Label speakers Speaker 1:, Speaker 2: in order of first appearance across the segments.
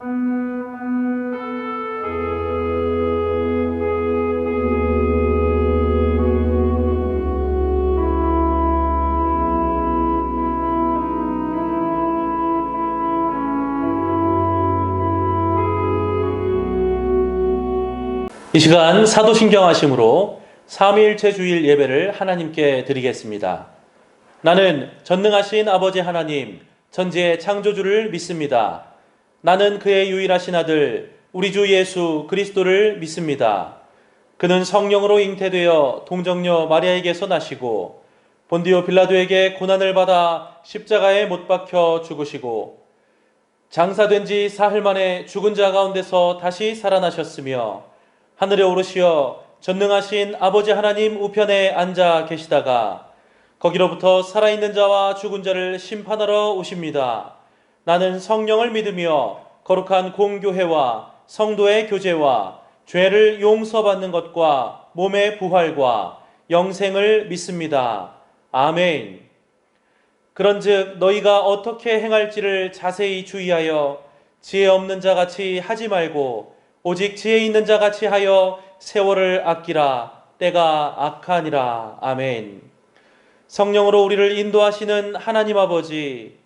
Speaker 1: 이 시간 사도신경하심으로 삼위일체 주일 예배를 하나님께 드리겠습니다. 나는 전능하신 아버지 하나님, 천지의 창조주를 믿습니다. 나는 그의 유일하신 아들, 우리 주 예수 그리스도를 믿습니다. 그는 성령으로 잉태되어 동정녀 마리아에게서 나시고 본디오 빌라도에게 고난을 받아 십자가에 못 박혀 죽으시고 장사된 지 사흘 만에 죽은 자 가운데서 다시 살아나셨으며 하늘에 오르시어 전능하신 아버지 하나님 우편에 앉아 계시다가 거기로부터 살아있는 자와 죽은 자를 심판하러 오십니다. 나는 성령을 믿으며 거룩한 공교회와 성도의 교제와 죄를 용서받는 것과 몸의 부활과 영생을 믿습니다. 아멘. 그런즉 너희가 어떻게 행할지를 자세히 주의하여 지혜 없는 자같이 하지 말고 오직 지혜 있는 자같이 하여 세월을 아끼라. 때가 악하니라. 아멘. 성령으로 우리를 인도하시는 하나님 아버지,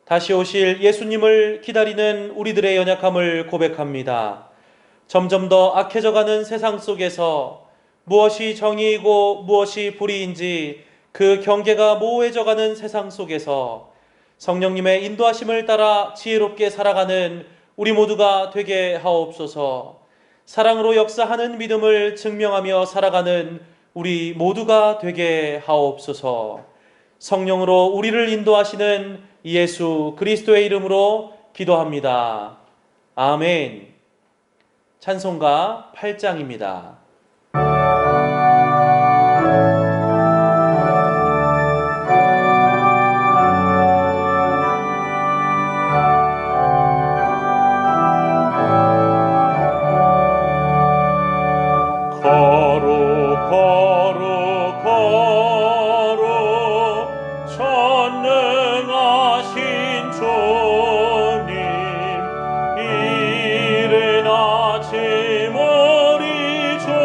Speaker 1: 다시 오실 예수님을 기다리는 우리들의 연약함을 고백합니다. 점점 더 악해져가는 세상 속에서 무엇이 정의이고 무엇이 불의인지 그 경계가 모호해져가는 세상 속에서 성령님의 인도하심을 따라 지혜롭게 살아가는 우리 모두가 되게 하옵소서. 사랑으로 역사하는 믿음을 증명하며 살아가는 우리 모두가 되게 하옵소서. 성령으로 우리를 인도하시는 예수 그리스도의 이름으로 기도합니다. 아멘. 찬송가 8장입니다.
Speaker 2: 이른 아침 우리 주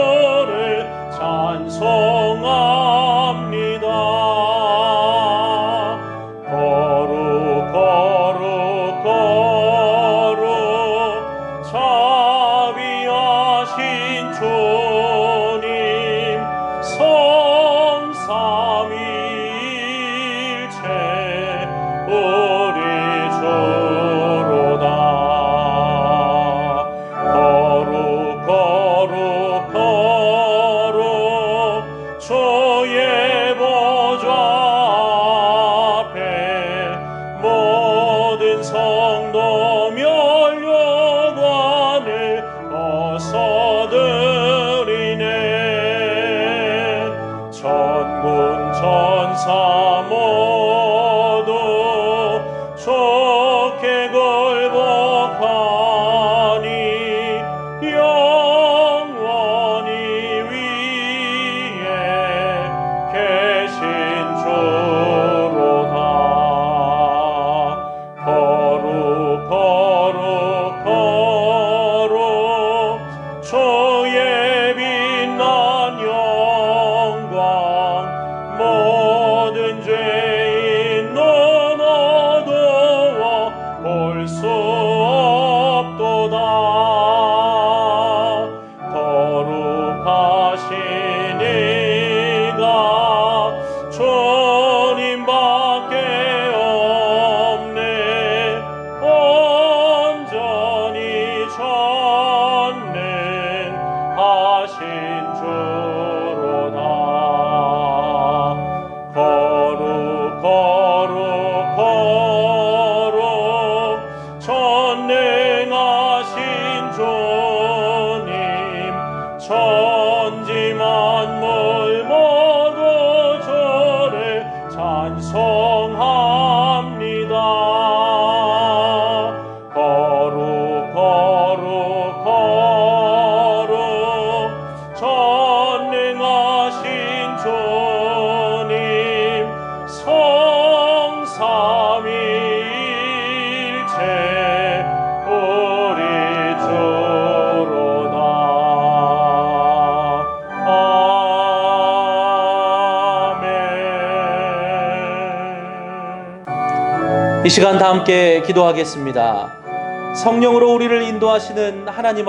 Speaker 1: 이 시간 다 함께 기도하겠습니다. 성령으로 우리를 인도하시는 하나님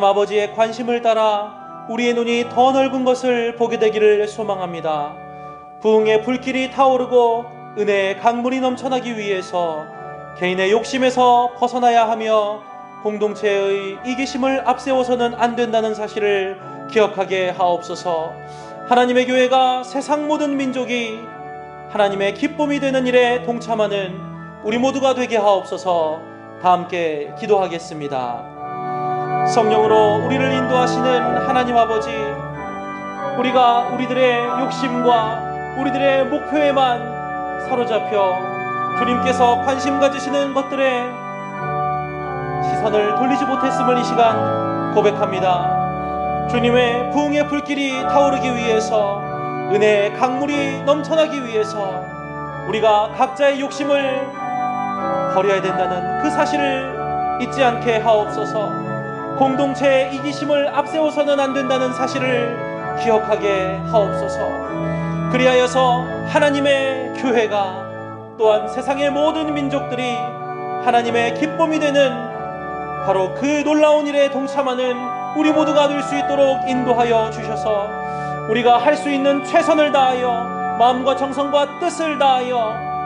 Speaker 1: 아버지의 관심을 따라 우리의 눈이 더 넓은 것을 보게 되기를 소망합니다. 부흥의 불길이 타오르고 은혜의 강물이 넘쳐나기 위해서 개인의 욕심에서 벗어나야 하며 공동체의 이기심을 앞세워서는 안 된다는 사실을 기억하게 하옵소서. 하나님의 교회가 세상 모든 민족이 하나님의 기쁨이 되는 일에 동참하는 우리 모두가 되게 하옵소서. 다 함께 기도하겠습니다. 성령으로 우리를 인도하시는 하나님 아버지, 우리가 우리들의 욕심과 우리들의 목표에만 사로잡혀 주님께서 관심 가지시는 것들에 시선을 돌리지 못했음을 이 시간 고백합니다. 주님의 부흥의 불길이 타오르기 위해서, 은혜의 강물이 넘쳐나기 위해서 우리가 각자의 욕심을 버려야 된다는 그 사실을 잊지 않게 하옵소서. 공동체의 이기심을 앞세워서는 안 된다는 사실을 기억하게 하옵소서. 그리하여서 하나님의 교회가 또한 세상의 모든 민족들이 하나님의 기쁨이 되는 바로 그 놀라운 일에 동참하는 우리 모두가 될 수 있도록 인도하여 주셔서 우리가 할 수 있는 최선을 다하여 마음과 정성과 뜻을 다하여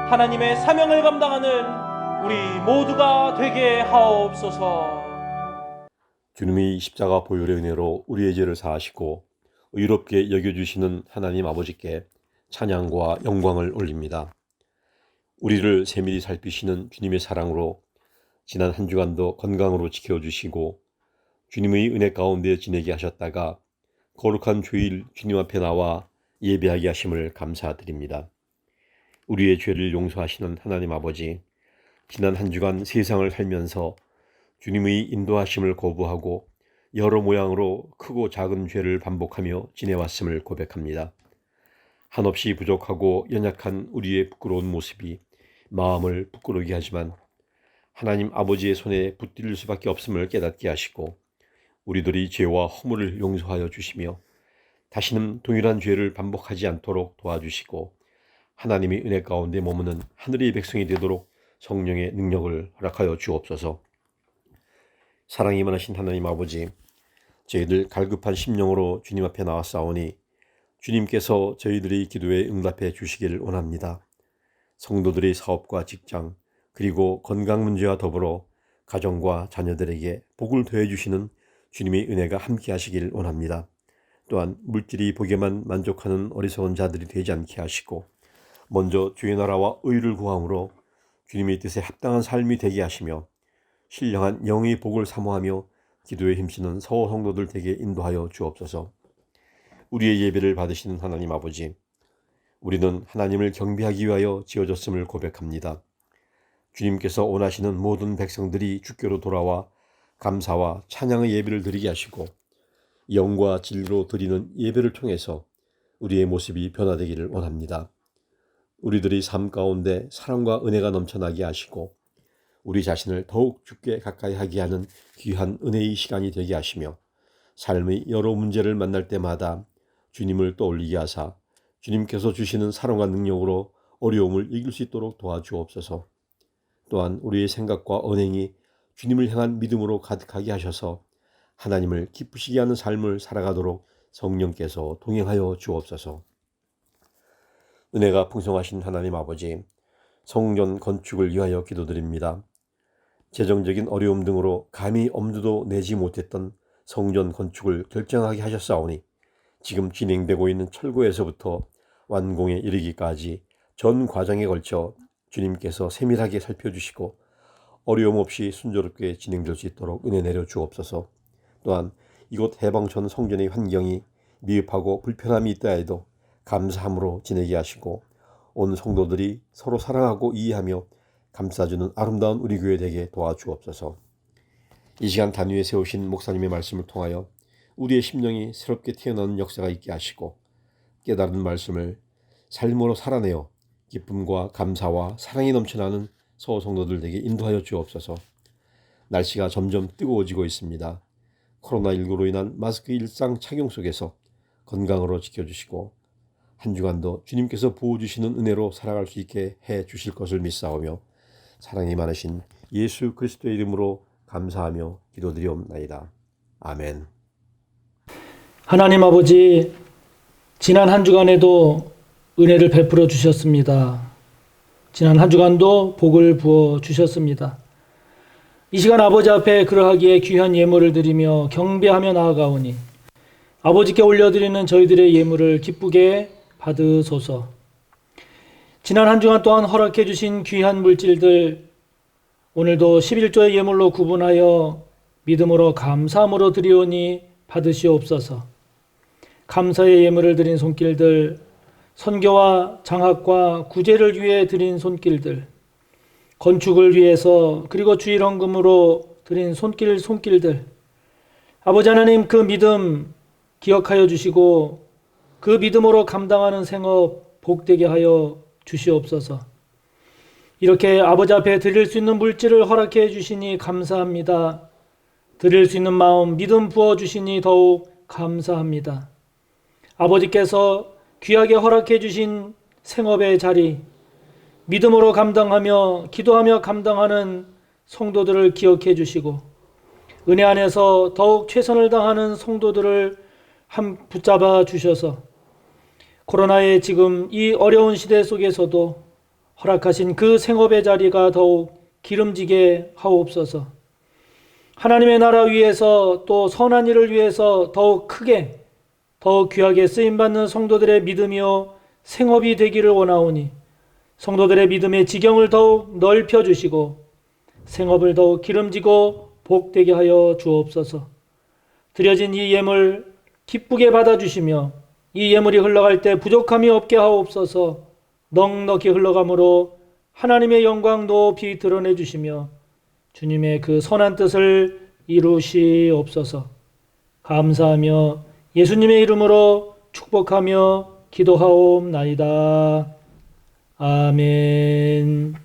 Speaker 1: 하나님의 사명을 감당하는 우리 모두가 되게 하옵소서.
Speaker 2: 주님이 십자가 보혈의 은혜로 우리의 죄를 사하시고 의롭게 여겨주시는 하나님 아버지께 찬양과 영광을 올립니다. 우리를 세밀히 살피시는 주님의 사랑으로 지난 한 주간도 건강으로 지켜주시고 주님의 은혜 가운데 지내게 하셨다가 거룩한 주일 주님 앞에 나와 예배하게 하심을 감사드립니다. 우리의 죄를 용서하시는 하나님 아버지, 지난 한 주간 세상을 살면서 주님의 인도하심을 거부하고 여러 모양으로 크고 작은 죄를 반복하며 지내왔음을 고백합니다. 한없이 부족하고 연약한 우리의 부끄러운 모습이 마음을 부끄러게 하지만 하나님 아버지의 손에 붙들릴 수밖에 없음을 깨닫게 하시고 우리들이 죄와 허물을 용서하여 주시며 다시는 동일한 죄를 반복하지 않도록 도와주시고 하나님의 은혜 가운데 머무는 하늘의 백성이 되도록 성령의 능력을 허락하여 주옵소서. 사랑이 많으신 하나님 아버지, 저희들 갈급한 심령으로 주님 앞에 나왔사오니 주님께서 저희들의 기도에 응답해 주시기를 원합니다. 성도들의 사업과 직장 그리고 건강 문제와 더불어 가정과 자녀들에게 복을 더해 주시는 주님의 은혜가 함께 하시길 원합니다. 또한 물질이 복에만 만족하는 어리석은 자들이 되지 않게 하시고 먼저 주의 나라와 의를 구함으로 주님의 뜻에 합당한 삶이 되게 하시며 신령한 영의 복을 사모하며 기도에 힘쓰는 서호 성도들 되게 인도하여 주옵소서. 우리의 예배를 받으시는 하나님 아버지, 우리는 하나님을 경배하기 위하여 지어졌음을 고백합니다. 주님께서 원하시는 모든 백성들이 주께로 돌아와 감사와 찬양의 예배를 드리게 하시고 영과 진리로 드리는 예배를 통해서 우리의 모습이 변화되기를 원합니다. 우리들의 삶 가운데 사랑과 은혜가 넘쳐나게 하시고 우리 자신을 더욱 주께 가까이 하게 하는 귀한 은혜의 시간이 되게 하시며 삶의 여러 문제를 만날 때마다 주님을 떠올리게 하사 주님께서 주시는 사랑과 능력으로 어려움을 이길 수 있도록 도와주옵소서. 또한 우리의 생각과 언행이 주님을 향한 믿음으로 가득하게 하셔서 하나님을 기쁘시게 하는 삶을 살아가도록 성령께서 동행하여 주옵소서. 은혜가 풍성하신 하나님 아버지, 성전 건축을 위하여 기도드립니다. 재정적인 어려움 등으로 감히 엄두도 내지 못했던 성전 건축을 결정하게 하셨사오니 지금 진행되고 있는 철거에서부터 완공에 이르기까지 전 과정에 걸쳐 주님께서 세밀하게 살펴주시고 어려움 없이 순조롭게 진행될 수 있도록 은혜 내려 주옵소서. 또한 이곳 해방촌 성전의 환경이 미흡하고 불편함이 있다 해도 감사함으로 지내게 하시고 온 성도들이 서로 사랑하고 이해하며 감싸주는 아름다운 우리 교회 되게 도와주옵소서. 이 시간 단위에 세우신 목사님의 말씀을 통하여 우리의 심령이 새롭게 태어나는 역사가 있게 하시고 깨달은 말씀을 삶으로 살아내어 기쁨과 감사와 사랑이 넘쳐나는 서호 성도들 되게 인도하여 주옵소서. 날씨가 점점 뜨거워지고 있습니다. 코로나19로 인한 마스크 일상 착용 속에서 건강으로 지켜주시고 한 주간도 주님께서 부어주시는 은혜로 살아갈 수 있게 해 주실 것을 믿사오며 사랑이 많으신 예수 그리스도의 이름으로 감사하며 기도드리옵나이다. 아멘.
Speaker 3: 하나님 아버지, 지난 한 주간에도 은혜를 베풀어 주셨습니다. 지난 한 주간도 복을 부어 주셨습니다. 이 시간 아버지 앞에 그러하기에 귀한 예물을 드리며 경배하며 나아가오니 아버지께 올려드리는 저희들의 예물을 기쁘게 받으소서. 지난 한 주간 또한 허락해 주신 귀한 물질들 오늘도 11조의 예물로 구분하여 믿음으로 감사함으로 드리오니 받으시옵소서. 감사의 예물을 드린 손길들, 선교와 장학과 구제를 위해 드린 손길들, 건축을 위해서 그리고 주일 헌금으로 드린 손길들, 아버지 하나님 그 믿음 기억하여 주시고 그 믿음으로 감당하는 생업 복되게 하여 주시옵소서. 이렇게 아버지 앞에 드릴 수 있는 물질을 허락해 주시니 감사합니다. 드릴 수 있는 마음 믿음 부어 주시니 더욱 감사합니다. 아버지께서 귀하게 허락해 주신 생업의 자리 믿음으로 감당하며 기도하며 감당하는 성도들을 기억해 주시고 은혜 안에서 더욱 최선을 다하는 성도들을 붙잡아 주셔서 코로나의 지금 이 어려운 시대 속에서도 허락하신 그 생업의 자리가 더욱 기름지게 하옵소서. 하나님의 나라 위해서 또 선한 일을 위해서 더욱 크게 더욱 귀하게 쓰임받는 성도들의 믿음이요 생업이 되기를 원하오니 성도들의 믿음의 지경을 더욱 넓혀주시고 생업을 더욱 기름지고 복되게 하여 주옵소서. 드려진 이 예물 기쁘게 받아주시며 이 예물이 흘러갈 때 부족함이 없게 하옵소서. 넉넉히 흘러가므로 하나님의 영광 높이 드러내 주시며 주님의 그 선한 뜻을 이루시옵소서. 감사하며 예수님의 이름으로 축복하며 기도하옵나이다. 아멘.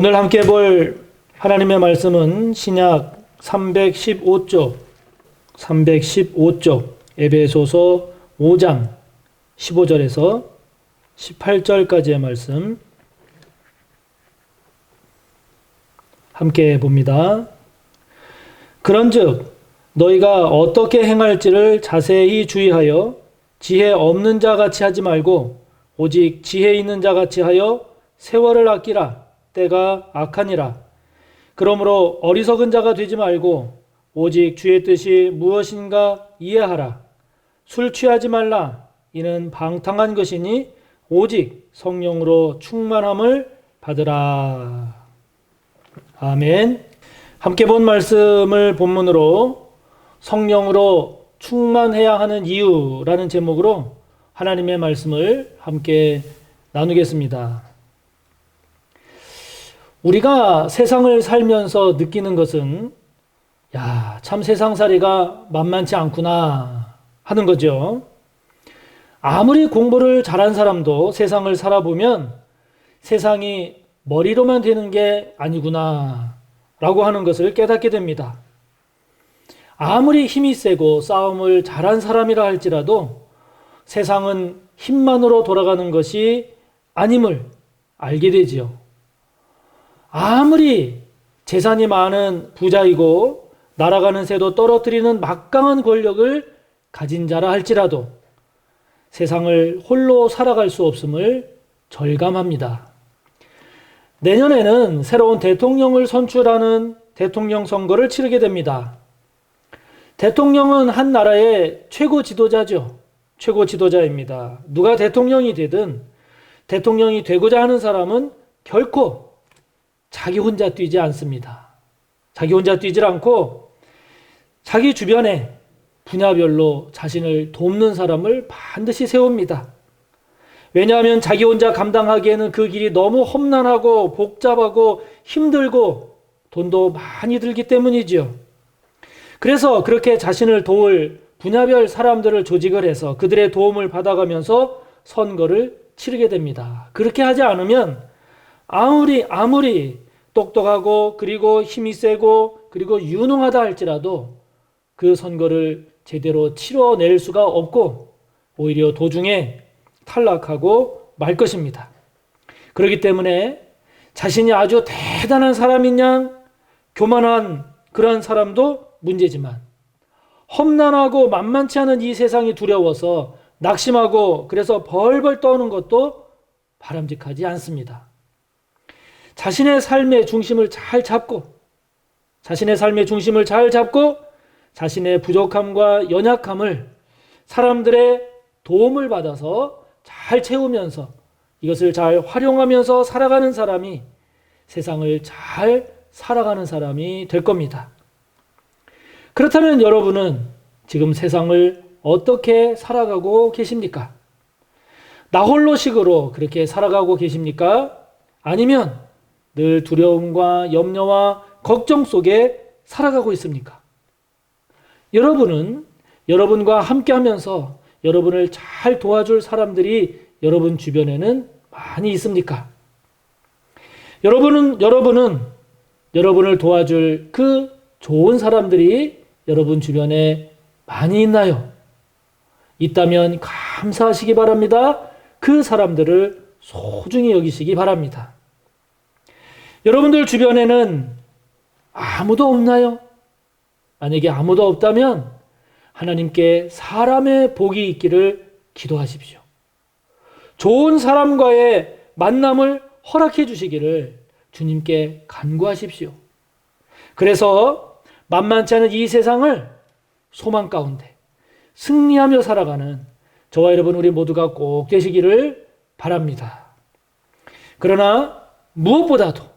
Speaker 3: 오늘 함께 볼 하나님의 말씀은 신약 315쪽 에베소서 5장 15절에서 18절까지의 말씀 함께 봅니다. 그런즉 너희가 어떻게 행할지를 자세히 주의하여 지혜 없는 자 같이 하지 말고 오직 지혜 있는 자 같이 하여 세월을 아끼라. 때가 악하니라. 그러므로 어리석은 자가 되지 말고 오직 주의 뜻이 무엇인가 이해하라. 술 취하지 말라. 이는 방탕한 것이니 오직 성령으로 충만함을 받으라. 아멘. 함께 본 말씀을 본문으로 성령으로 충만해야 하는 이유라는 제목으로 하나님의 말씀을 함께 나누겠습니다. 우리가 세상을 살면서 느끼는 것은 참 세상살이가 만만치 않구나 하는 거죠. 아무리 공부를 잘한 사람도 세상을 살아보면 세상이 머리로만 되는 게 아니구나 라고 하는 것을 깨닫게 됩니다. 아무리 힘이 세고 싸움을 잘한 사람이라 할지라도 세상은 힘만으로 돌아가는 것이 아님을 알게 되지요. 아무리 재산이 많은 부자이고 날아가는 새도 떨어뜨리는 막강한 권력을 가진 자라 할지라도 세상을 홀로 살아갈 수 없음을 절감합니다. 내년에는 새로운 대통령을 선출하는 대통령 선거를 치르게 됩니다. 대통령은 한 나라의 최고 지도자죠. 최고 지도자입니다. 누가 대통령이 되든 대통령이 되고자 하는 사람은 결코 자기 혼자 뛰지 않습니다. 자기 혼자 뛰질 않고 자기 주변에 분야별로 자신을 돕는 사람을 반드시 세웁니다. 왜냐하면 자기 혼자 감당하기에는 그 길이 너무 험난하고 복잡하고 힘들고 돈도 많이 들기 때문이지요. 그래서 그렇게 자신을 도울 분야별 사람들을 조직을 해서 그들의 도움을 받아가면서 선거를 치르게 됩니다. 그렇게 하지 않으면 아무리 똑똑하고 그리고 힘이 세고 그리고 유능하다 할지라도 그 선거를 제대로 치러낼 수가 없고 오히려 도중에 탈락하고 말 것입니다. 그렇기 때문에 자신이 아주 대단한 사람인 양 교만한 그런 사람도 문제지만 험난하고 만만치 않은 이 세상이 두려워서 낙심하고 그래서 벌벌 떠는 것도 바람직하지 않습니다. 자신의 삶의 중심을 잘 잡고 자신의 부족함과 연약함을 사람들의 도움을 받아서 잘 채우면서 이것을 잘 활용하면서 살아가는 사람이 세상을 잘 살아가는 사람이 될 겁니다. 그렇다면 여러분은 지금 세상을 어떻게 살아가고 계십니까? 나홀로식으로 그렇게 살아가고 계십니까? 아니면 늘 두려움과 염려와 걱정 속에 살아가고 있습니까? 여러분은 여러분과 함께 하면서 여러분을 잘 도와줄 사람들이 여러분 주변에는 많이 있습니까? 여러분은 여러분을 도와줄 그 좋은 사람들이 여러분 주변에 많이 있나요? 있다면 감사하시기 바랍니다. 그 사람들을 소중히 여기시기 바랍니다. 여러분들 주변에는 아무도 없나요? 만약에 아무도 없다면 하나님께 사람의 복이 있기를 기도하십시오. 좋은 사람과의 만남을 허락해 주시기를 주님께 간구하십시오. 그래서 만만치 않은 이 세상을 소망 가운데 승리하며 살아가는 저와 여러분 우리 모두가 꼭 되시기를 바랍니다. 그러나 무엇보다도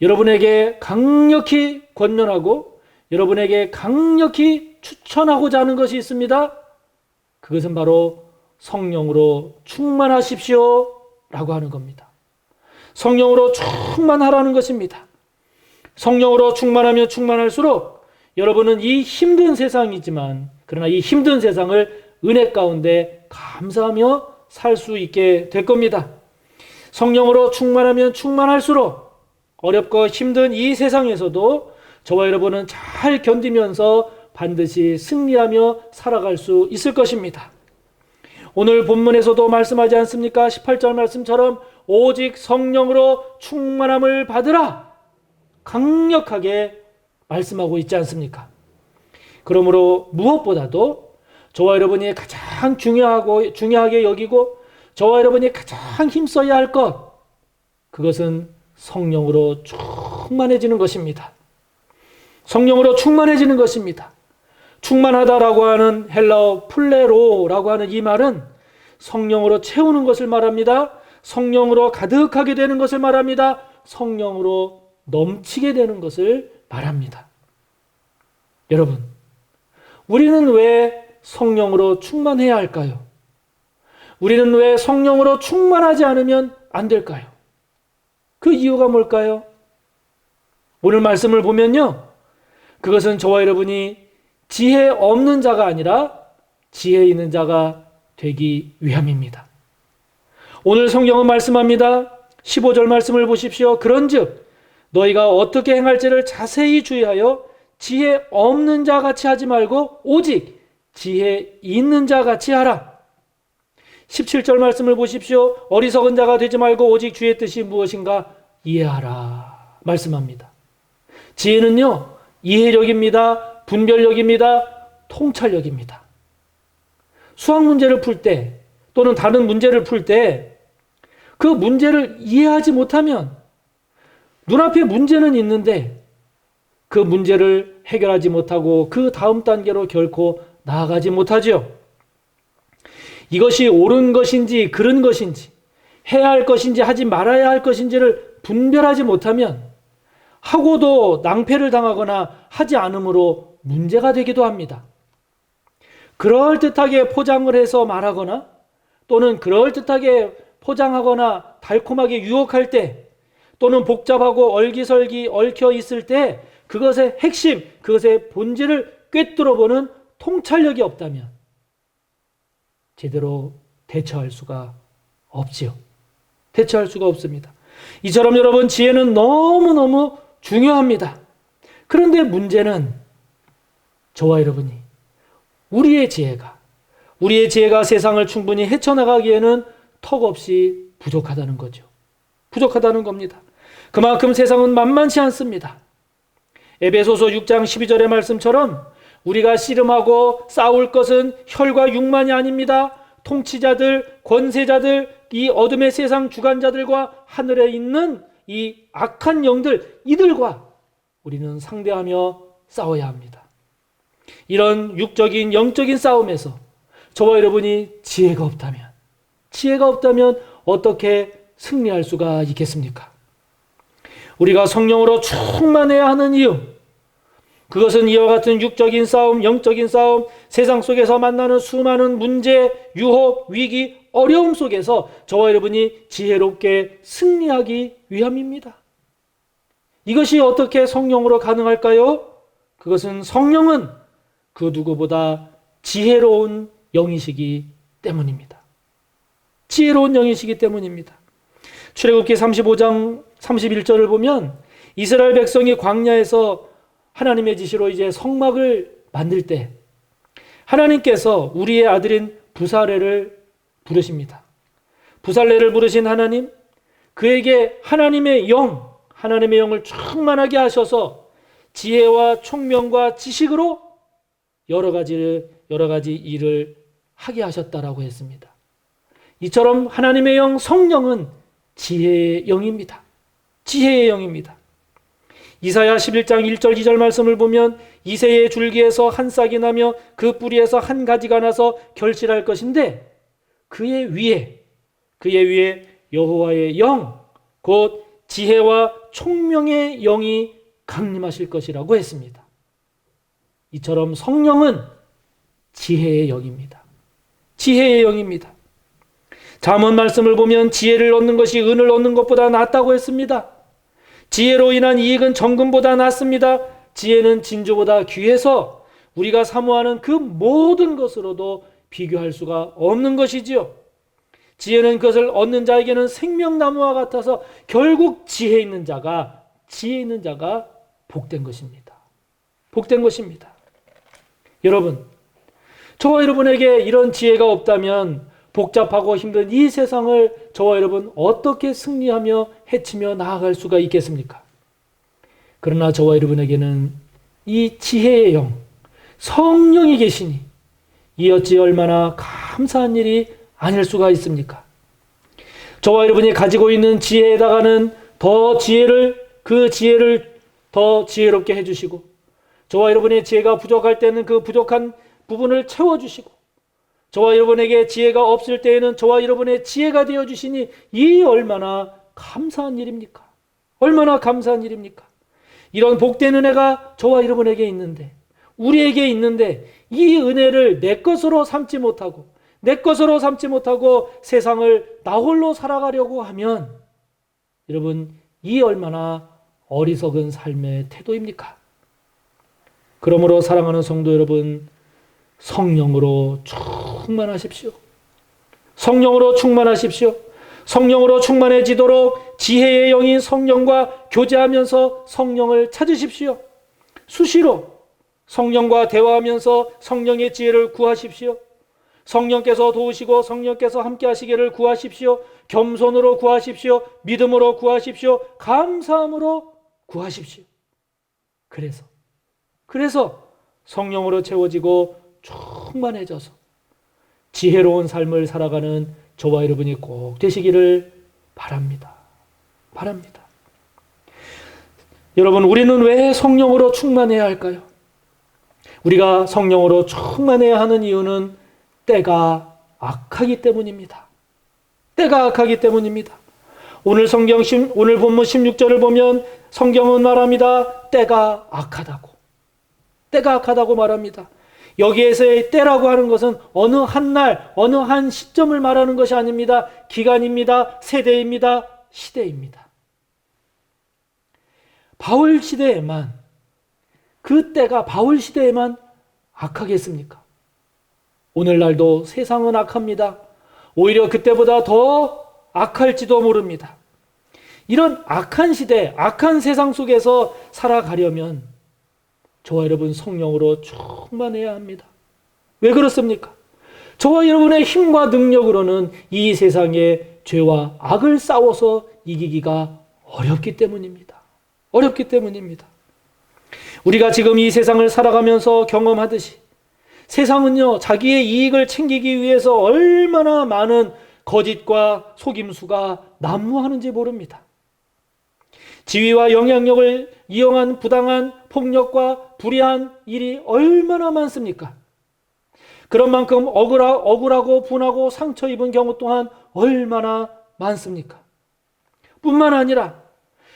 Speaker 3: 여러분에게 강력히 권면하고 여러분에게 강력히 추천하고자 하는 것이 있습니다. 그것은 바로 성령으로 충만하십시오 라고 하는 겁니다. 성령으로 충만하라는 것입니다. 성령으로 충만하면 충만할수록 여러분은 이 힘든 세상이지만 그러나 이 힘든 세상을 은혜 가운데 감사하며 살 수 있게 될 겁니다. 성령으로 충만하면 충만할수록 어렵고 힘든 이 세상에서도 저와 여러분은 잘 견디면서 반드시 승리하며 살아갈 수 있을 것입니다. 오늘 본문에서도 말씀하지 않습니까? 18절 말씀처럼 오직 성령으로 충만함을 받으라 강력하게 말씀하고 있지 않습니까? 그러므로 무엇보다도 저와 여러분이 가장 중요하게 여기고 저와 여러분이 가장 힘써야 할 것, 그것은 성령으로 충만해지는 것입니다. 성령으로 충만해지는 것입니다. 충만하다라고 하는 헬라어 플레로라고 하는 이 말은 성령으로 채우는 것을 말합니다. 성령으로 가득하게 되는 것을 말합니다. 성령으로 넘치게 되는 것을 말합니다. 여러분, 우리는 왜 성령으로 충만해야 할까요? 우리는 왜 성령으로 충만하지 않으면 안 될까요? 그 이유가 뭘까요? 오늘 말씀을 보면요, 그것은 저와 여러분이 지혜 없는 자가 아니라 지혜 있는 자가 되기 위함입니다. 오늘 성경은 말씀합니다. 15절 말씀을 보십시오. 그런즉 너희가 어떻게 행할지를 자세히 주의하여 지혜 없는 자 같이 하지 말고 오직 지혜 있는 자 같이 하라. 17절 말씀을 보십시오. 어리석은 자가 되지 말고 오직 주의 뜻이 무엇인가 이해하라 말씀합니다. 지혜는요, 이해력입니다. 분별력입니다. 통찰력입니다. 수학 문제를 풀 때 또는 다른 문제를 풀 때 그 문제를 이해하지 못하면 눈앞에 문제는 있는데 그 문제를 해결하지 못하고 그 다음 단계로 결코 나아가지 못하죠. 이것이 옳은 것인지 그른 것인지 해야 할 것인지 하지 말아야 할 것인지를 분별하지 못하면 하고도 낭패를 당하거나 하지 않으므로 문제가 되기도 합니다. 그럴듯하게 포장을 해서 말하거나 또는 그럴듯하게 포장하거나 달콤하게 유혹할 때 또는 복잡하고 얼기설기 얽혀 있을 때 그것의 핵심, 그것의 본질을 꿰뚫어보는 통찰력이 없다면 제대로 대처할 수가 없지요. 대처할 수가 없습니다. 이처럼 여러분, 지혜는 너무너무 중요합니다. 그런데 문제는 저와 여러분이 우리의 지혜가 세상을 충분히 헤쳐나가기에는 턱없이 부족하다는 거죠. 부족하다는 겁니다. 그만큼 세상은 만만치 않습니다. 에베소서 6장 12절의 말씀처럼 우리가 씨름하고 싸울 것은 혈과 육만이 아닙니다. 통치자들, 권세자들, 이 어둠의 세상 주관자들과 하늘에 있는 이 악한 영들, 이들과 우리는 상대하며 싸워야 합니다. 이런 육적인 영적인 싸움에서 저와 여러분이 지혜가 없다면 어떻게 승리할 수가 있겠습니까? 우리가 성령으로 충만해야 하는 이유, 그것은 이와 같은 육적인 싸움, 영적인 싸움, 세상 속에서 만나는 수많은 문제, 유혹, 위기, 어려움 속에서 저와 여러분이 지혜롭게 승리하기 위함입니다. 이것이 어떻게 성령으로 가능할까요? 그것은 성령은 그 누구보다 지혜로운 영이시기 때문입니다. 지혜로운 영이시기 때문입니다. 출애굽기 35장 31절을 보면 이스라엘 백성이 광야에서 하나님의 지시로 이제 성막을 만들 때 하나님께서 우리의 아들인 부살레를 부르십니다. 부살레를 부르신 하나님, 그에게 하나님의 영을 충만하게 하셔서 지혜와 총명과 지식으로 여러 가지 일을 하게 하셨다라고 했습니다. 이처럼 하나님의 영, 성령은 지혜의 영입니다. 지혜의 영입니다. 이사야 11장 1절 2절 말씀을 보면 이새의 줄기에서 한 싹이 나며 그 뿌리에서 한 가지가 나서 결실할 것인데 그의 위에 여호와의 영, 곧 지혜와 총명의 영이 강림하실 것이라고 했습니다. 이처럼 성령은 지혜의 영입니다. 지혜의 영입니다. 잠언 말씀을 보면 지혜를 얻는 것이 은을 얻는 것보다 낫다고 했습니다. 지혜로 인한 이익은 정금보다 낫습니다. 지혜는 진주보다 귀해서 우리가 사모하는 그 모든 것으로도 비교할 수가 없는 것이지요. 지혜는 그것을 얻는 자에게는 생명나무와 같아서 결국 지혜 있는 자가 지혜 있는 자가 복된 것입니다. 복된 것입니다. 여러분, 저와 여러분에게 이런 지혜가 없다면 복잡하고 힘든 이 세상을 저와 여러분 어떻게 승리하며 헤치며 나아갈 수가 있겠습니까? 그러나 저와 여러분에게는 이 지혜의 영, 성령이 계시니 이 어찌 얼마나 감사한 일이 아닐 수가 있습니까? 저와 여러분이 가지고 있는 지혜에다가는 그 지혜를 더 지혜롭게 해주시고, 저와 여러분의 지혜가 부족할 때는 그 부족한 부분을 채워주시고, 저와 여러분에게 지혜가 없을 때에는 저와 여러분의 지혜가 되어주시니 이 얼마나 감사한 일입니까? 얼마나 감사한 일입니까? 이런 복된 은혜가 저와 여러분에게 있는데, 우리에게 있는데, 이 은혜를 내 것으로 삼지 못하고 세상을 나 홀로 살아가려고 하면, 여러분, 이 얼마나 어리석은 삶의 태도입니까? 그러므로 사랑하는 성도 여러분, 성령으로 충만하십시오. 성령으로 충만하십시오. 성령으로 충만해지도록 지혜의 영인 성령과 교제하면서 성령을 찾으십시오. 수시로 성령과 대화하면서 성령의 지혜를 구하십시오. 성령께서 도우시고 성령께서 함께 하시기를 구하십시오. 겸손으로 구하십시오. 믿음으로 구하십시오. 감사함으로 구하십시오. 그래서 성령으로 채워지고 충만해져서 지혜로운 삶을 살아가는 저와 여러분이 꼭 되시기를 바랍니다. 여러분, 우리는 왜 성령으로 충만해야 할까요? 우리가 성령으로 충만해야 하는 이유는 때가 악하기 때문입니다. 오늘 본문 16절을 보면 성경은 말합니다. 때가 악하다고 말합니다. 여기에서의 때라고 하는 것은 어느 한 날, 어느 한 시점을 말하는 것이 아닙니다. 기간입니다. 세대입니다. 시대입니다. 바울 시대에만 악하겠습니까? 오늘날도 세상은 악합니다. 오히려 그때보다 더 악할지도 모릅니다. 이런 악한 시대, 악한 세상 속에서 살아가려면 저와 여러분 성령으로 충만해야 합니다. 왜 그렇습니까? 저와 여러분의 힘과 능력으로는 이 세상의 죄와 악을 싸워서 이기기가 어렵기 때문입니다. 우리가 지금 이 세상을 살아가면서 경험하듯이 세상은요, 자기의 이익을 챙기기 위해서 얼마나 많은 거짓과 속임수가 난무하는지 모릅니다. 지위와 영향력을 이용한 부당한 폭력과 불의한 일이 얼마나 많습니까? 그런 만큼 억울하고 분하고 상처 입은 경우 또한 얼마나 많습니까? 뿐만 아니라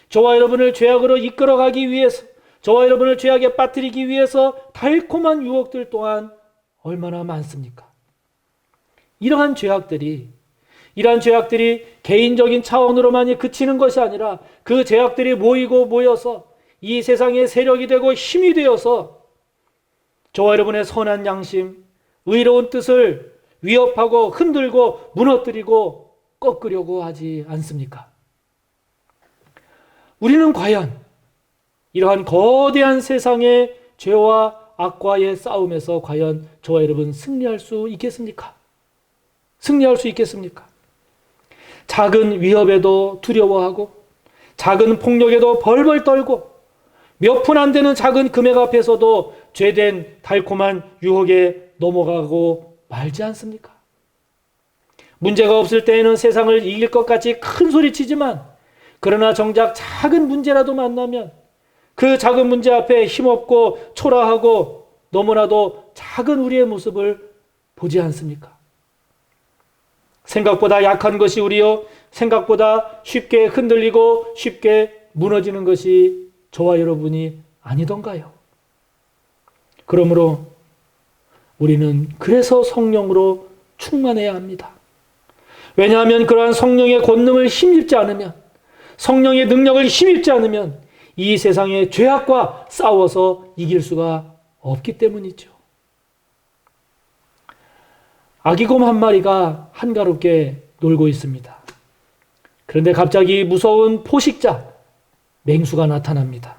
Speaker 3: 저와 여러분을 죄악으로 이끌어가기 위해서, 저와 여러분을 죄악에 빠뜨리기 위해서 달콤한 유혹들 또한 얼마나 많습니까? 이러한 죄악들이 개인적인 차원으로만이 그치는 것이 아니라 그 죄악들이 모여서 이 세상의 세력이 되고 힘이 되어서 저와 여러분의 선한 양심, 의로운 뜻을 위협하고 흔들고 무너뜨리고 꺾으려고 하지 않습니까? 우리는 과연 이러한 거대한 세상의 죄와 악과의 싸움에서 과연 저와 여러분 승리할 수 있겠습니까? 작은 위협에도 두려워하고 작은 폭력에도 벌벌 떨고 몇 푼 안 되는 작은 금액 앞에서도 죄된 달콤한 유혹에 넘어가고 말지 않습니까? 문제가 없을 때에는 세상을 이길 것 같이 큰 소리 치지만, 그러나 정작 작은 문제라도 만나면 그 작은 문제 앞에 힘없고 초라하고 너무나도 작은 우리의 모습을 보지 않습니까? 생각보다 약한 것이 우리요, 생각보다 쉽게 흔들리고 쉽게 무너지는 것이 저와 여러분이 아니던가요? 그러므로 우리는 그래서 성령으로 충만해야 합니다. 왜냐하면 그러한 성령의 권능을 힘입지 않으면, 성령의 능력을 힘입지 않으면 이 세상의 죄악과 싸워서 이길 수가 없기 때문이죠. 아기곰 한 마리가 한가롭게 놀고 있습니다. 그런데 갑자기 무서운 포식자, 맹수가 나타납니다.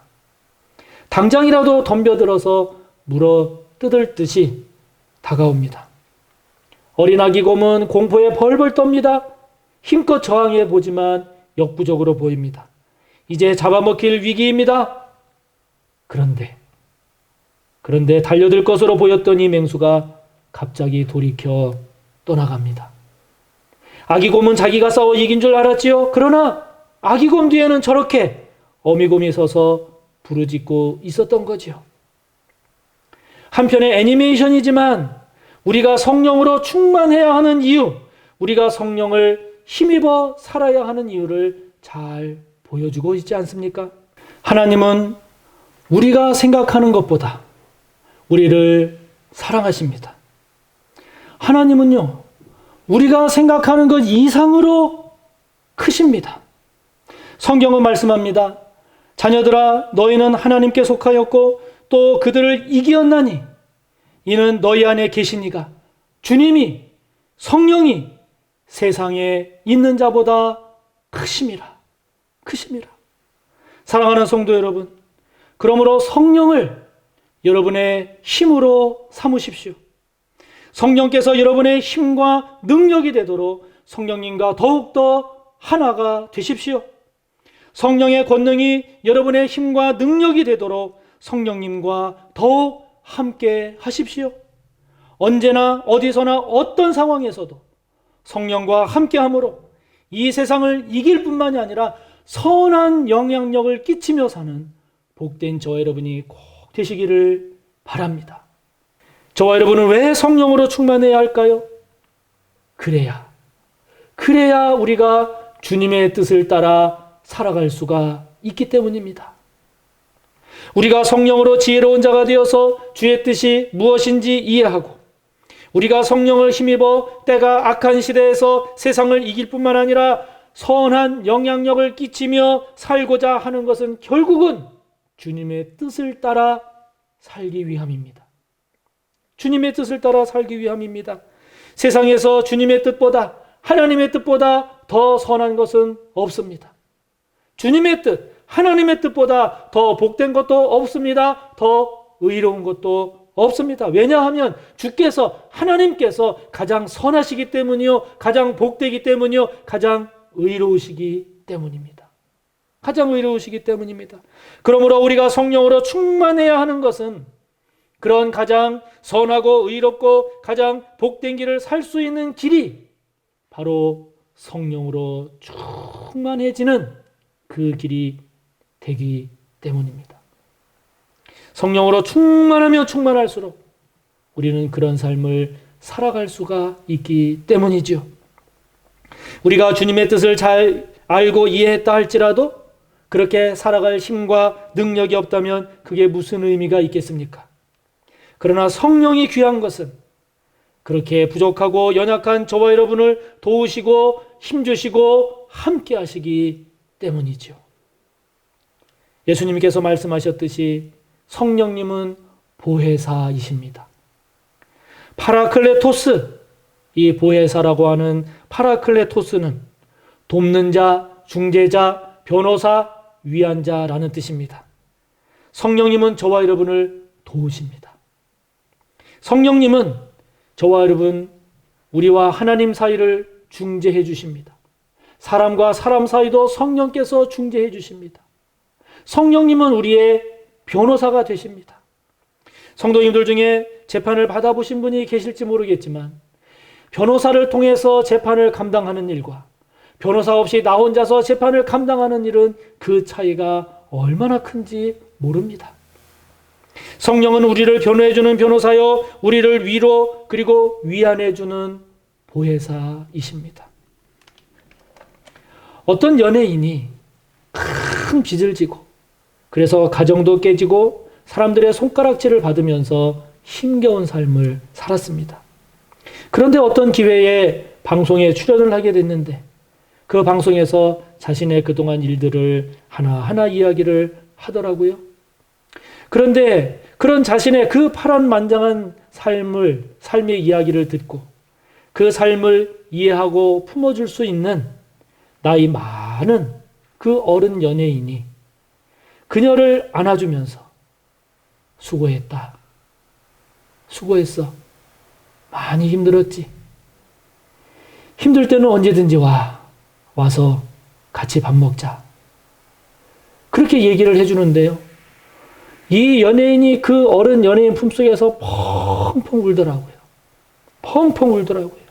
Speaker 3: 당장이라도 덤벼들어서 물어 뜯을 듯이 다가옵니다. 어린 아기 곰은 공포에 벌벌 떱니다. 힘껏 저항해 보지만 역부족으로 보입니다. 이제 잡아먹힐 위기입니다. 그런데 달려들 것으로 보였던 이 맹수가 갑자기 돌이켜 떠나갑니다. 아기곰은 자기가 싸워 이긴 줄 알았지요. 그러나 아기곰 뒤에는 저렇게 어미곰이 서서 부르짖고 있었던 거지요. 한편의 애니메이션이지만 우리가 성령으로 충만해야 하는 이유, 우리가 성령을 힘입어 살아야 하는 이유를 잘 보여주고 있지 않습니까? 하나님은 우리가 생각하는 것보다 우리를 사랑하십니다. 하나님은요, 우리가 생각하는 것 이상으로 크십니다. 성경은 말씀합니다. 자녀들아, 너희는 하나님께 속하였고 또 그들을 이기었나니 이는 너희 안에 계시니가 주님이 성령이 세상에 있는 자보다 크심이라. 사랑하는 성도 여러분, 그러므로 성령을 여러분의 힘으로 삼으십시오. 성령께서 여러분의 힘과 능력이 되도록 성령님과 더욱더 하나가 되십시오. 성령의 권능이 여러분의 힘과 능력이 되도록 성령님과 더욱 함께 하십시오. 언제나 어디서나 어떤 상황에서도 성령과 함께함으로 이 세상을 이길 뿐만이 아니라 선한 영향력을 끼치며 사는 복된 저와 여러분이 꼭 되시기를 바랍니다. 저와 여러분은 왜 성령으로 충만해야 할까요? 그래야 우리가 주님의 뜻을 따라 살아갈 수가 있기 때문입니다. 우리가 성령으로 지혜로운 자가 되어서 주의 뜻이 무엇인지 이해하고 우리가 성령을 힘입어 때가 악한 시대에서 세상을 이길 뿐만 아니라 선한 영향력을 끼치며 살고자 하는 것은 결국은 주님의 뜻을 따라 살기 위함입니다. 주님의 뜻을 따라 살기 위함입니다. 세상에서 주님의 뜻보다 하나님의 뜻보다 더 선한 것은 없습니다. 주님의 뜻, 하나님의 뜻보다 더 복된 것도 없습니다. 더 의로운 것도 없습니다. 왜냐하면 하나님께서 가장 선하시기 때문이요, 가장 복되기 때문이요, 가장 의로우시기 때문입니다. 그러므로 우리가 성령으로 충만해야 하는 것은 그런 가장 선하고 의롭고 가장 복된 길을 살 수 있는 길이 바로 성령으로 충만해지는 그 길이 되기 때문입니다. 성령으로 충만하며 충만할수록 우리는 그런 삶을 살아갈 수가 있기 때문이죠. 우리가 주님의 뜻을 잘 알고 이해했다 할지라도 그렇게 살아갈 힘과 능력이 없다면 그게 무슨 의미가 있겠습니까? 그러나 성령이 귀한 것은 그렇게 부족하고 연약한 저와 여러분을 도우시고 힘주시고 함께 하시기 때문이죠. 예수님께서 말씀하셨듯이 성령님은 보혜사이십니다. 파라클레토스, 이 보혜사라고 하는 파라클레토스는 돕는 자, 중재자, 변호사, 위안자라는 뜻입니다. 성령님은 저와 여러분을 도우십니다. 성령님은 저와 여러분, 우리와 하나님 사이를 중재해 주십니다. 사람과 사람 사이도 성령께서 중재해 주십니다. 성령님은 우리의 변호사가 되십니다. 성도님들 중에 재판을 받아보신 분이 계실지 모르겠지만 변호사를 통해서 재판을 감당하는 일과 변호사 없이 나 혼자서 재판을 감당하는 일은 그 차이가 얼마나 큰지 모릅니다. 성령은 우리를 변호해주는 변호사요, 우리를 위로 그리고 위안해주는 보혜사이십니다. 어떤 연예인이 큰 빚을 지고 그래서 가정도 깨지고 사람들의 손가락질을 받으면서 힘겨운 삶을 살았습니다. 그런데 어떤 기회에 방송에 출연을 하게 됐는데 그 방송에서 자신의 그동안 일들을 하나하나 이야기를 하더라고요. 그런데 그런 자신의 그 파란만장한 삶의 이야기를 듣고 그 삶을 이해하고 품어줄 수 있는 나이 많은 그 어른 연예인이 그녀를 안아주면서 수고했다. 수고했어. 많이 힘들었지. 힘들 때는 언제든지 와서 같이 밥 먹자. 그렇게 얘기를 해주는데요. 이 연예인이 그 어른 연예인 품속에서 펑펑 울더라고요. 펑펑 울더라고요.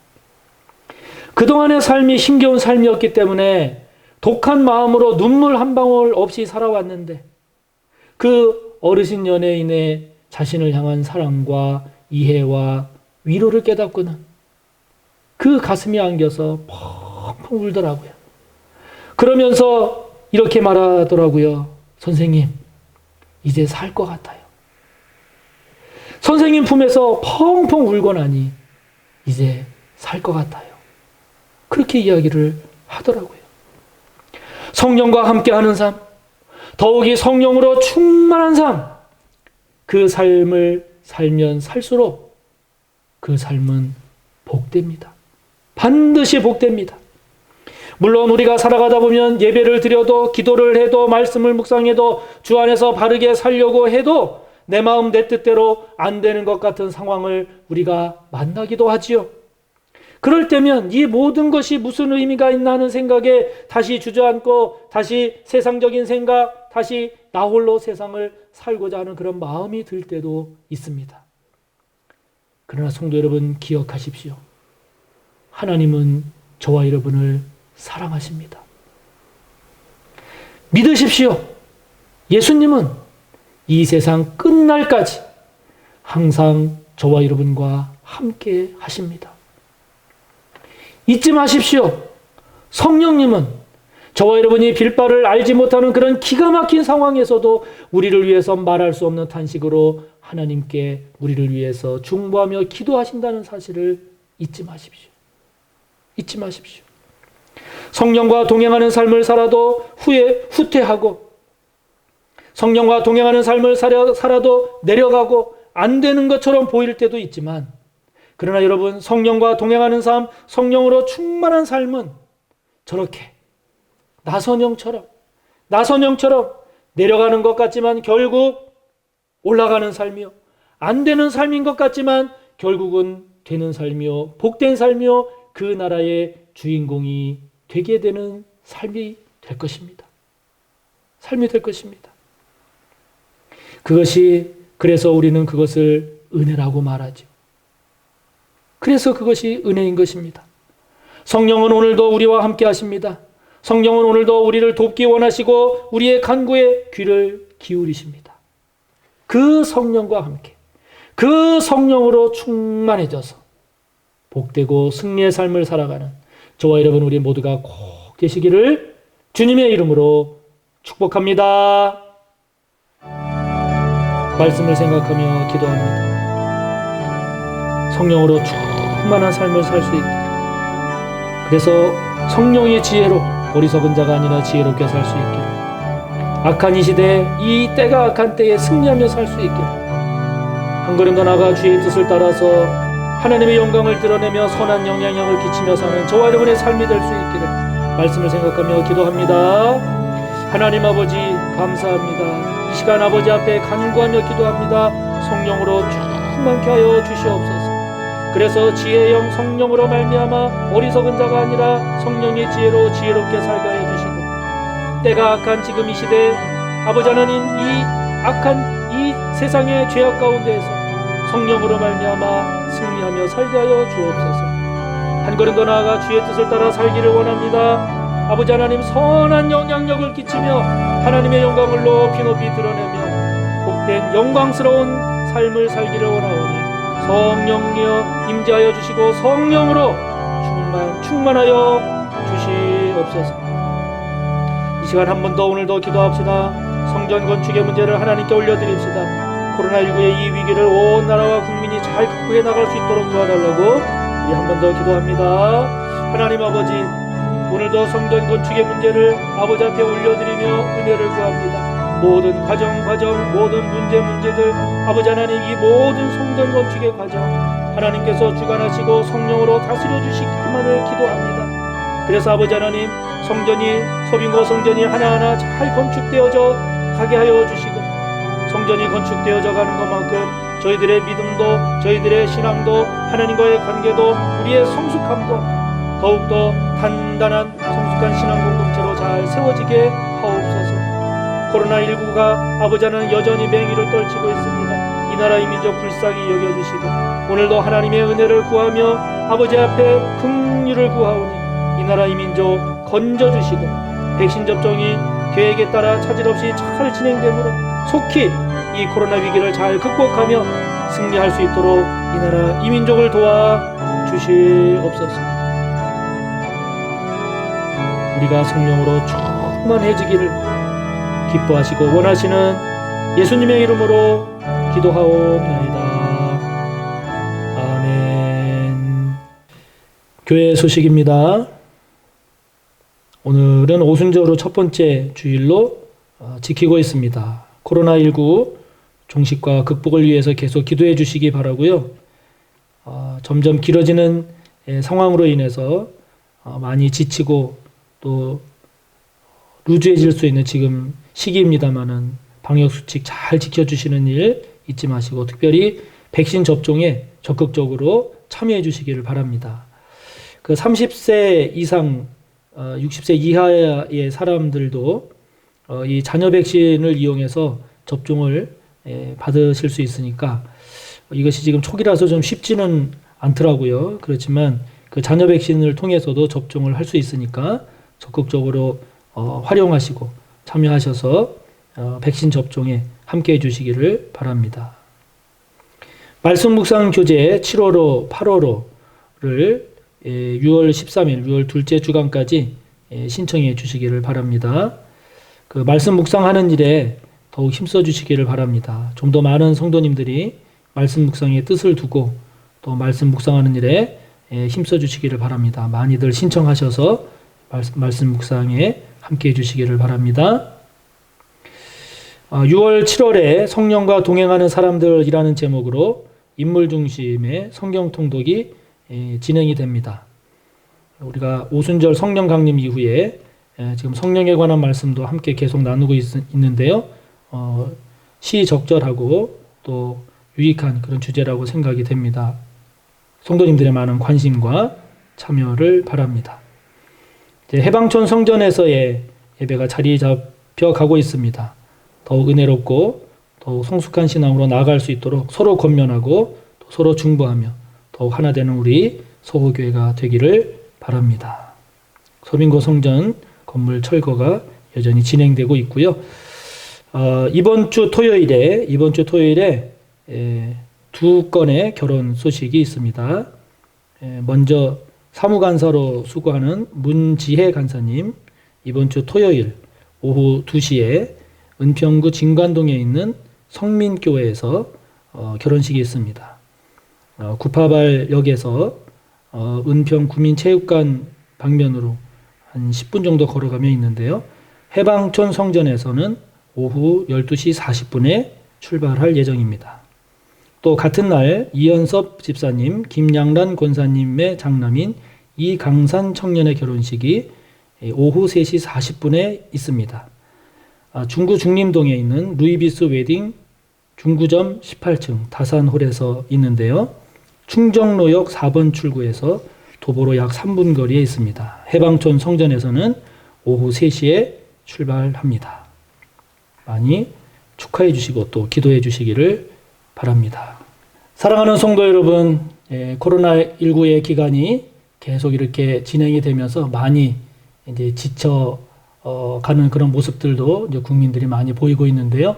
Speaker 3: 그동안의 삶이 힘겨운 삶이었기 때문에 독한 마음으로 눈물 한 방울 없이 살아왔는데 그 어르신 연예인의 자신을 향한 사랑과 이해와 위로를 깨닫고는 그 가슴이 안겨서 펑펑 울더라고요. 그러면서 이렇게 말하더라고요. 선생님, 이제 살 것 같아요. 선생님 품에서 펑펑 울고 나니 이제 살 것 같아요. 그렇게 이야기를 하더라고요. 성령과 함께하는 삶, 더욱이 성령으로 충만한 삶, 그 삶을 살면 살수록 그 삶은 복됩니다. 반드시 복됩니다. 물론 우리가 살아가다 보면 예배를 드려도 기도를 해도 말씀을 묵상해도 주 안에서 바르게 살려고 해도 내 마음 내 뜻대로 안 되는 것 같은 상황을 우리가 만나기도 하지요. 그럴 때면 이 모든 것이 무슨 의미가 있나 하는 생각에 다시 주저앉고 다시 세상적인 생각, 다시 나 홀로 세상을 살고자 하는 그런 마음이 들 때도 있습니다. 그러나 성도 여러분, 기억하십시오. 하나님은 저와 여러분을 사랑하십니다. 믿으십시오. 예수님은 이 세상 끝날까지 항상 저와 여러분과 함께 하십니다. 잊지 마십시오. 성령님은 저와 여러분이 빌바를 알지 못하는 그런 기가 막힌 상황에서도 우리를 위해서 말할 수 없는 탄식으로 하나님께 우리를 위해서 중보하며 기도하신다는 사실을 잊지 마십시오. 잊지 마십시오. 성령과 동행하는 삶을 살아도 후퇴하고 성령과 동행하는 삶을 살아도 내려가고 안 되는 것처럼 보일 때도 있지만 그러나 여러분, 성령과 동행하는 삶, 성령으로 충만한 삶은 저렇게 나선형처럼 내려가는 것 같지만 결국 올라가는 삶이요. 안 되는 삶인 것 같지만 결국은 되는 삶이요. 복된 삶이요. 그 나라의 주인공이 되게 되는 삶이 될 것입니다. 삶이 될 것입니다. 그래서 우리는 그것을 은혜라고 말하죠. 그래서 그것이 은혜인 것입니다. 성령은 오늘도 우리와 함께 하십니다. 성령은 오늘도 우리를 돕기 원하시고 우리의 간구에 귀를 기울이십니다. 그 성령과 함께, 그 성령으로 충만해져서 복되고 승리의 삶을 살아가는 저와 여러분 우리 모두가 꼭 되시기를 주님의 이름으로 축복합니다. 말씀을 생각하며 기도합니다. 성령으로 충만한 삶을 살 수 있기를. 그래서 성령의 지혜로 어리석은 자가 아니라 지혜롭게 살 수 있기를. 악한 이 시대에 이 때가 악한 때에 승리하며 살 수 있기를. 한 걸음 더 나아가 주의 뜻을 따라서 하나님의 영광을 드러내며 선한 영향력을 끼치며 사는 저와 여러분의 삶이 될 수 있기를 말씀을 생각하며 기도합니다. 하나님 아버지 감사합니다. 이 시간 아버지 앞에 간구하며 기도합니다. 성령으로 충만케 하여 주시옵소서. 그래서 지혜의 영 성령으로 말미암아 어리석은 자가 아니라 성령의 지혜로 지혜롭게 살게 하여 주시고 때가 악한 지금 이 시대에 아버지 하나님 이 악한 이 세상의 죄악 가운데에서 성령으로 말미암아 승리하며 살게 하여 주옵소서. 한 걸음 더 나아가 주의 뜻을 따라 살기를 원합니다. 아버지 하나님 선한 영향력을 끼치며 하나님의 영광을 높이 드러내며 복된 영광스러운 삶을 살기를 원하오니 성령이여 임재하여 주시고 성령으로 충만하여 주시옵소서. 이 시간 한 번 더 오늘도 기도합시다. 성전 건축의 문제를 하나님께 올려드립시다. 코로나19의 이 위기를 온 나라와 국민이 잘 극복해 나갈 수 있도록 도와달라고 우리 한 번 더 기도합니다. 하나님 아버지, 오늘도 성전 건축의 문제를 아버지 앞에 올려드리며 은혜를 구합니다. 모든 모든 문제들 아버지 하나님 이 모든 성전 건축의 과정 하나님께서 주관하시고 성령으로 다스려 주시기만을 기도합니다. 그래서 아버지 하나님 성전이 서빙고 성전이 하나하나 잘 건축되어져 가게 하여 주시고 성전이 건축되어져 가는 것만큼 저희들의 믿음도 저희들의 신앙도 하나님과의 관계도 우리의 성숙함도 더욱더 단단한 성숙한 신앙 공동체로 잘 세워지게 하옵소서. 코로나19가 아버지 하나님 여전히 맹위를 떨치고 있습니다. 이 나라 이 민족 불쌍히 여겨주시고 오늘도 하나님의 은혜를 구하며 아버지 앞에 긍휼을 구하오니 이 나라 이 민족 건져주시고 백신 접종이 계획에 따라 차질 없이 잘 진행되므로 속히 이 코로나 위기를 잘 극복하며 승리할 수 있도록 이 나라 이 민족을 도와 주시옵소서. 우리가 성령으로 충만해지기를 기뻐하시고 원하시는 예수님의 이름으로 기도하옵나이다. 아멘. 교회 소식입니다. 오늘은 오순절후 첫 번째 주일로 지키고 있습니다. 코로나19 종식과 극복을 위해서 계속 기도해 주시기 바라고요. 점점 길어지는 상황으로 인해서 많이 지치고 또 루즈해질 수 있는 지금 시기입니다만은 방역수칙 잘 지켜주시는 일 잊지 마시고 특별히 백신 접종에 적극적으로 참여해 주시기를 바랍니다. 그 30세 이상 60세 이하의 사람들도 이 자녀 백신을 이용해서 접종을 받으실 수 있으니까 이것이 지금 초기라서 좀 쉽지는 않더라고요. 그렇지만 그 자녀 백신을 통해서도 접종을 할 수 있으니까 적극적으로 활용하시고 참여하셔서 백신 접종에 함께해 주시기를 바랍니다. 말씀 묵상 교재 7월호, 8월호를 6월 13일, 6월 둘째 주간까지 신청해 주시기를 바랍니다. 그 말씀 묵상하는 일에 더욱 힘써 주시기를 바랍니다. 좀 더 많은 성도님들이 말씀 묵상의 뜻을 두고 또 말씀 묵상하는 일에 힘써 주시기를 바랍니다. 많이들 신청하셔서 말씀 묵상에 함께 해주시기를 바랍니다. 6월 7월에 성령과 동행하는 사람들이라는 제목으로 인물 중심의 성경 통독이 진행이 됩니다. 우리가 오순절 성령 강림 이후에 지금 성령에 관한 말씀도 함께 계속 나누고 있는데요. 시적절하고 또 유익한 그런 주제라고 생각이 됩니다. 성도님들의 많은 관심과 참여를 바랍니다. 해방촌 성전에서의 예배가 자리 잡혀 가고 있습니다. 더욱 은혜롭고 더욱 성숙한 신앙으로 나아갈 수 있도록 서로 권면하고 또 서로 중보하며 더욱 하나 되는 우리 소호교회가 되기를 바랍니다. 서빙고 성전 건물 철거가 여전히 진행되고 있고요. 이번 주 토요일에 두 건의 결혼 소식이 있습니다. 먼저 사무간사로 수고하는 문지혜 간사님, 이번 주 토요일 오후 2시에 은평구 진관동에 있는 성민교회에서 결혼식이 있습니다. 구파발역에서 은평구민체육관 방면으로 한 10분 정도 걸어가면 있는데요. 해방촌 성전에서는 오후 12시 40분에 출발할 예정입니다. 또 같은 날 이연섭 집사님, 김양란 권사님의 장남인 이강산 청년의 결혼식이 오후 3시 40분에 있습니다. 중구 중림동에 있는 루이비스 웨딩 중구점 18층 다산홀에서 있는데요. 충정로역 4번 출구에서 도보로 약 3분 거리에 있습니다. 해방촌 성전에서는 오후 3시에 출발합니다. 많이 축하해 주시고 또 기도해 주시기를 바랍니다. 사랑하는 성도 여러분, 코로나19의 기간이 계속 이렇게 진행이 되면서 많이 이제 지쳐 가는 그런 모습들도 이제 국민들이 많이 보이고 있는데요.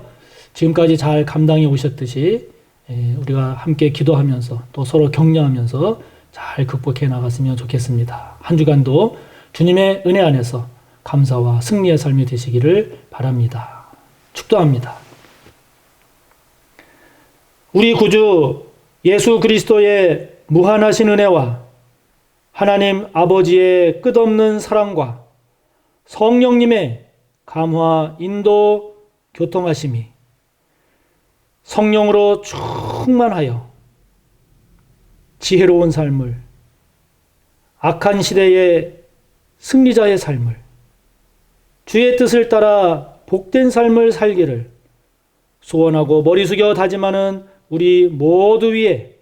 Speaker 3: 지금까지 잘 감당해 오셨듯이 우리가 함께 기도하면서 또 서로 격려하면서 잘 극복해 나갔으면 좋겠습니다. 한 주간도 주님의 은혜 안에서 감사와 승리의 삶이 되시기를 바랍니다. 축도합니다. 우리 구주 예수 그리스도의 무한하신 은혜와 하나님 아버지의 끝없는 사랑과 성령님의 감화, 인도, 교통하심이 성령으로 충만하여 지혜로운 삶을, 악한 시대의 승리자의 삶을, 주의 뜻을 따라 복된 삶을 살기를 소원하고 머리 숙여 다짐하는 우리 모두 위에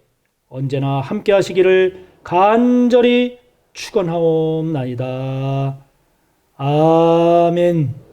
Speaker 3: 언제나 함께 하시기를 간절히 축원하옵나이다. 아멘.